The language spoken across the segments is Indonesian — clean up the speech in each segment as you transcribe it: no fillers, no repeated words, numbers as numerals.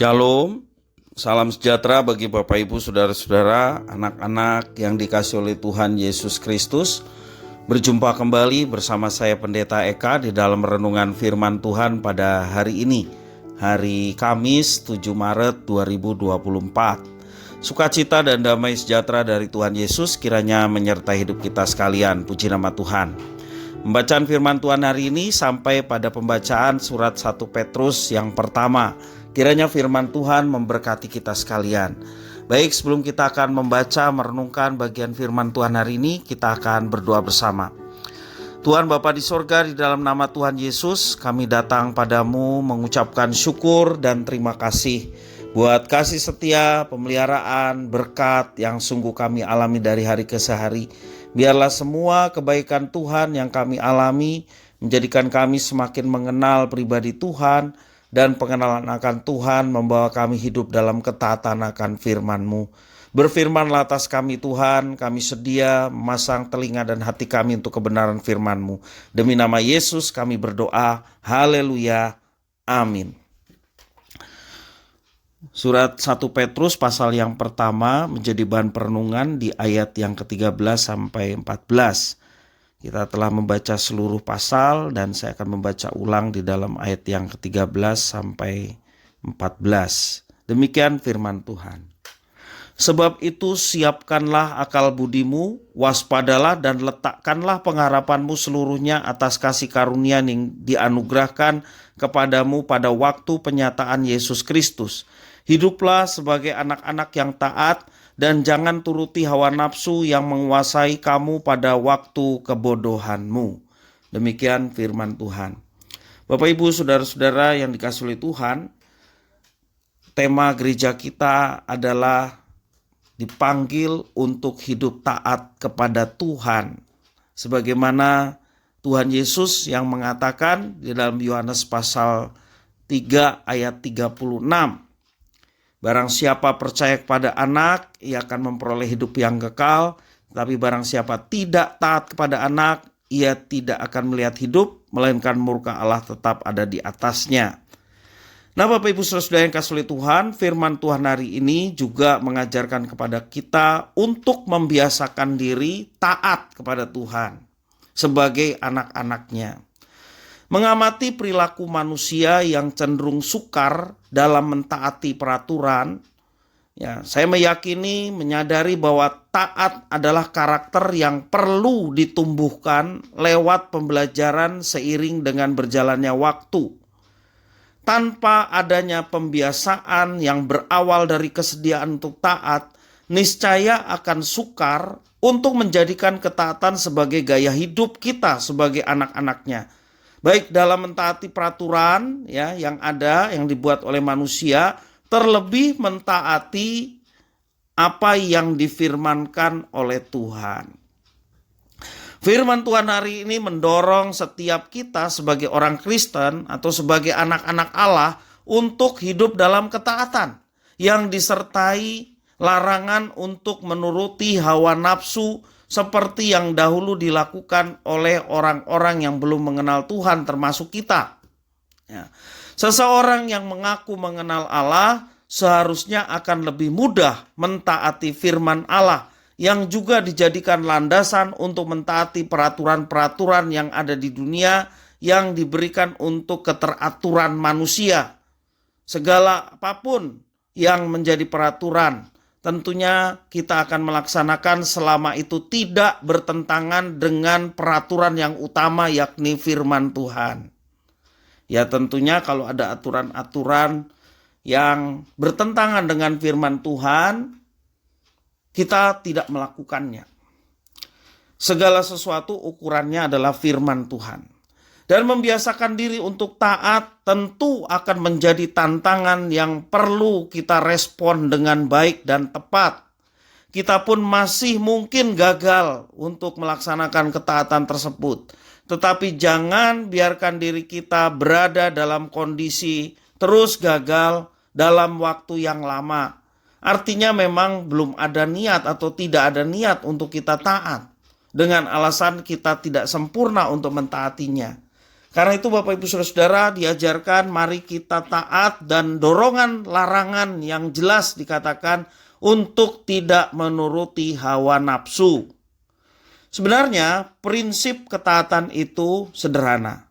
Shalom, salam sejahtera bagi Bapak Ibu Saudara-saudara, anak-anak yang dikasihi oleh Tuhan Yesus Kristus. Berjumpa kembali bersama saya Pendeta Eka di dalam renungan firman Tuhan pada hari ini, hari Kamis 7 Maret 2024. Sukacita dan damai sejahtera dari Tuhan Yesus kiranya menyertai hidup kita sekalian. Puji nama Tuhan. Pembacaan firman Tuhan hari ini sampai pada pembacaan surat 1 Petrus yang pertama. Kiranya firman Tuhan memberkati kita sekalian. Baik, sebelum kita akan membaca, merenungkan bagian firman Tuhan hari ini, kita akan berdoa bersama. Tuhan Bapa di sorga, di dalam nama Tuhan Yesus, kami datang padamu mengucapkan syukur dan terima kasih buat kasih setia, pemeliharaan, berkat yang sungguh kami alami dari hari ke hari. Biarlah semua kebaikan Tuhan yang kami alami menjadikan kami semakin mengenal pribadi Tuhan, dan pengenalan akan Tuhan membawa kami hidup dalam ketaatan akan firman-Mu. Berfirmanlah atas kami Tuhan, kami sedia memasang telinga dan hati kami untuk kebenaran firman-Mu. Demi nama Yesus kami berdoa, haleluya, amin. Surat 1 Petrus pasal yang pertama menjadi bahan perenungan di ayat yang ke-13 sampai 14. Kita telah membaca seluruh pasal dan saya akan membaca ulang di dalam ayat yang ke-13 sampai 14. Demikian firman Tuhan. Sebab itu siapkanlah akal budimu, waspadalah dan letakkanlah pengharapanmu seluruhnya atas kasih karunia yang dianugerahkan kepadamu pada waktu penyataan Yesus Kristus. Hiduplah sebagai anak-anak yang taat, dan jangan turuti hawa nafsu yang menguasai kamu pada waktu kebodohanmu. Demikian firman Tuhan. Bapak Ibu Saudara-saudara yang dikasihi oleh Tuhan, tema gereja kita adalah dipanggil untuk hidup taat kepada Tuhan. Sebagaimana Tuhan Yesus yang mengatakan di dalam Yohanes pasal 3 ayat 36. Barang siapa percaya kepada anak, ia akan memperoleh hidup yang kekal. Tapi barang siapa tidak taat kepada anak, ia tidak akan melihat hidup, melainkan murka Allah tetap ada di atasnya. Nah Bapak Ibu Saudara yang dikasihi oleh Tuhan, firman Tuhan hari ini juga mengajarkan kepada kita untuk membiasakan diri taat kepada Tuhan sebagai anak-anaknya. Mengamati perilaku manusia yang cenderung sukar dalam mentaati peraturan, saya meyakini, menyadari bahwa taat adalah karakter yang perlu ditumbuhkan lewat pembelajaran seiring dengan berjalannya waktu. Tanpa adanya pembiasaan yang berawal dari kesediaan untuk taat, niscaya akan sukar untuk menjadikan ketaatan sebagai gaya hidup kita sebagai anak-anaknya. Baik dalam mentaati peraturan yang ada, yang dibuat oleh manusia, terlebih mentaati apa yang difirmankan oleh Tuhan. Firman Tuhan hari ini mendorong setiap kita sebagai orang Kristen atau sebagai anak-anak Allah untuk hidup dalam ketaatan yang disertai larangan untuk menuruti hawa nafsu seperti yang dahulu dilakukan oleh orang-orang yang belum mengenal Tuhan termasuk kita. Seseorang yang mengaku mengenal Allah seharusnya akan lebih mudah mentaati firman Allah yang juga dijadikan landasan untuk mentaati peraturan-peraturan yang ada di dunia yang diberikan untuk keteraturan manusia. Segala apapun yang menjadi peraturan, tentunya kita akan melaksanakan selama itu tidak bertentangan dengan peraturan yang utama yakni firman Tuhan. Ya tentunya kalau ada aturan-aturan yang bertentangan dengan firman Tuhan, kita tidak melakukannya. Segala sesuatu ukurannya adalah firman Tuhan. Dan membiasakan diri untuk taat tentu akan menjadi tantangan yang perlu kita respon dengan baik dan tepat. Kita pun masih mungkin gagal untuk melaksanakan ketaatan tersebut. Tetapi jangan biarkan diri kita berada dalam kondisi terus gagal dalam waktu yang lama. Artinya memang belum ada niat atau tidak ada niat untuk kita taat. Dengan alasan kita tidak sempurna untuk mentaatinya. Karena itu Bapak Ibu Saudara-saudara diajarkan mari kita taat, dan dorongan larangan yang jelas dikatakan untuk tidak menuruti hawa nafsu. Sebenarnya prinsip ketaatan itu sederhana.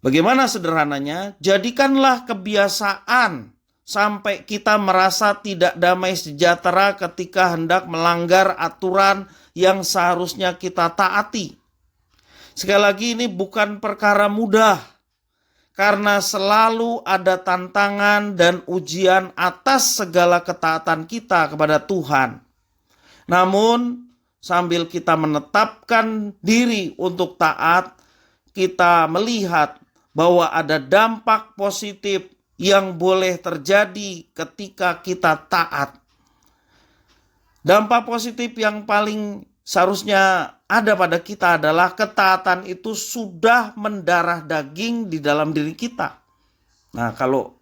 Bagaimana sederhananya? Jadikanlah kebiasaan sampai kita merasa tidak damai sejahtera ketika hendak melanggar aturan yang seharusnya kita taati. Sekali lagi, ini bukan perkara mudah, karena selalu ada tantangan dan ujian atas segala ketaatan kita kepada Tuhan. Namun sambil kita menetapkan diri untuk taat, kita melihat bahwa ada dampak positif yang boleh terjadi ketika kita taat. Dampak positif yang paling seharusnya ada pada kita adalah ketaatan itu sudah mendarah daging di dalam diri kita. Nah, kalau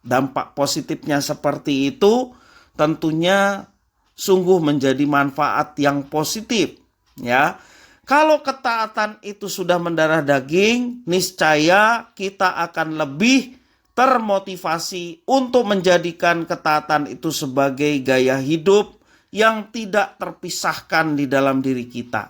dampak positifnya seperti itu, tentunya sungguh menjadi manfaat yang positif, ya. Kalau ketaatan itu sudah mendarah daging, niscaya kita akan lebih termotivasi untuk menjadikan ketaatan itu sebagai gaya hidup yang tidak terpisahkan di dalam diri kita.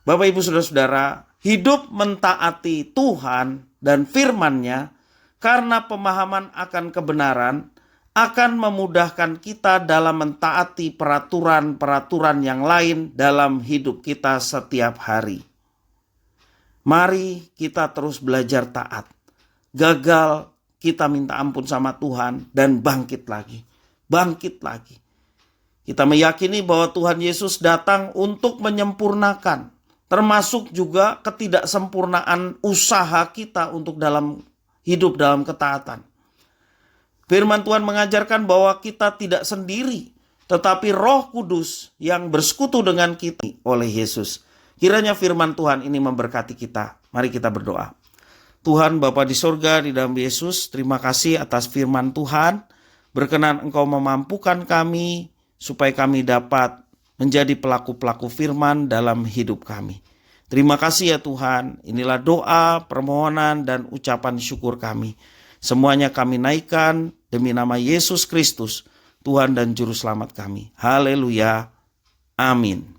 Bapak Ibu Saudara-saudara, hidup mentaati Tuhan dan firman-Nya karena pemahaman akan kebenaran akan memudahkan kita dalam mentaati peraturan-peraturan yang lain dalam hidup kita setiap hari. Mari kita terus belajar taat. Gagal, kita minta ampun sama Tuhan dan bangkit lagi. Bangkit lagi. Kita meyakini bahwa Tuhan Yesus datang untuk menyempurnakan, termasuk juga ketidaksempurnaan usaha kita untuk hidup dalam ketaatan. Firman Tuhan mengajarkan bahwa kita tidak sendiri, tetapi Roh Kudus yang bersekutu dengan kita oleh Yesus. Kiranya firman Tuhan ini memberkati kita. Mari kita berdoa. Tuhan Bapa di sorga, di dalam Yesus, terima kasih atas firman Tuhan. Berkenan Engkau memampukan kami supaya kami dapat menjadi pelaku-pelaku firman dalam hidup kami. Terima kasih ya Tuhan. Inilah doa, permohonan, dan ucapan syukur kami. Semuanya kami naikkan demi nama Yesus Kristus, Tuhan dan Juru Selamat kami. Haleluya. Amin.